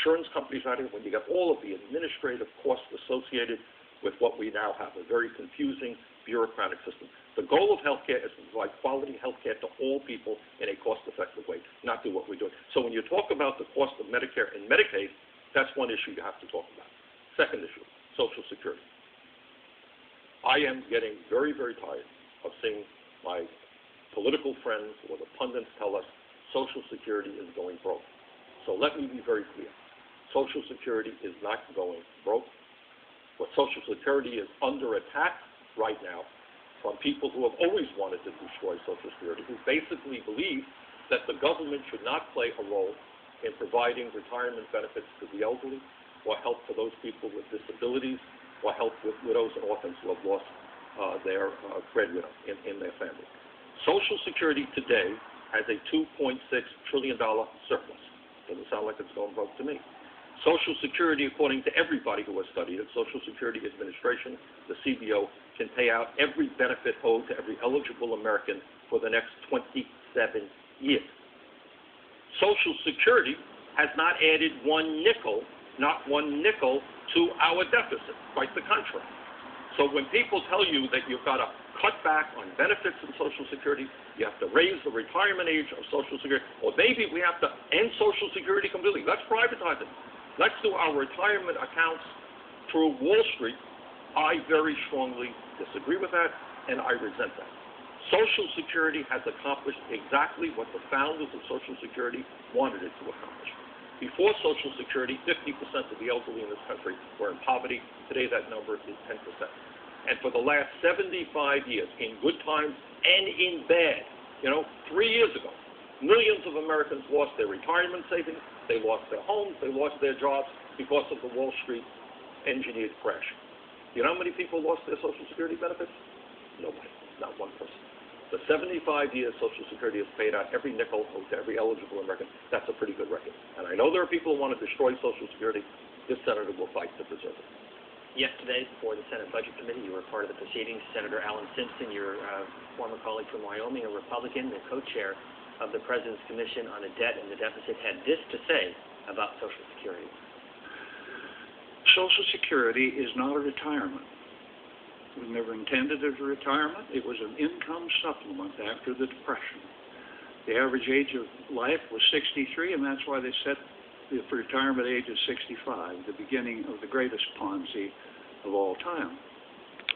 insurance companies out here, when you get all of the administrative costs associated with what we now have, a very confusing bureaucratic system. The goal of healthcare is to provide quality healthcare to all people in a cost-effective way, not do what we're doing. So when you talk about the cost of Medicare and Medicaid, that's one issue you have to talk about. Second issue, Social Security. I am getting very, very tired of seeing my political friends or the pundits tell us Social Security is going broke. So let me be very clear. Social Security is not going broke. But Social Security is under attack right now from people who have always wanted to destroy Social Security, who basically believe that the government should not play a role in providing retirement benefits to the elderly, or help for those people with disabilities, or help with widows and orphans who have lost their breadwinner in their family. Social Security today has a $2.6 trillion surplus. Doesn't sound like it's going broke to me. Social Security, according to everybody who has studied it, Social Security Administration, the CBO, can pay out every benefit owed to every eligible American for the next 27 years. Social Security has not added not one nickel to our deficit, quite the contrary. So when people tell you that you've got to cut back on benefits in Social Security, you have to raise the retirement age of Social Security, or maybe we have to end Social Security completely. Let's privatize it. Let's do our retirement accounts through Wall Street. I very strongly disagree with that, and I resent that. Social Security has accomplished exactly what the founders of Social Security wanted it to accomplish. Before Social Security, 50% of the elderly in this country were in poverty. Today, that number is 10%. And for the last 75 years, in good times and in bad, 3 years ago, millions of Americans lost their retirement savings, they lost their homes, they lost their jobs because of the Wall Street engineered crash. You know how many people lost their Social Security benefits? Nobody, not one person. The 75 years Social Security has paid out every nickel to every eligible American. That's a pretty good record. And I know there are people who want to destroy Social Security. This senator will fight to preserve it. Yesterday, before the Senate Budget Committee, you were part of the proceedings. Senator Alan Simpson, your former colleague from Wyoming, a Republican, the co-chair of the President's Commission on the Debt and the Deficit, had this to say about Social Security. Social Security is not a retirement. It was never intended as a retirement. It was an income supplement after the Depression. The average age of life was 63, and that's why they set the retirement age at 65, the beginning of the greatest Ponzi of all time.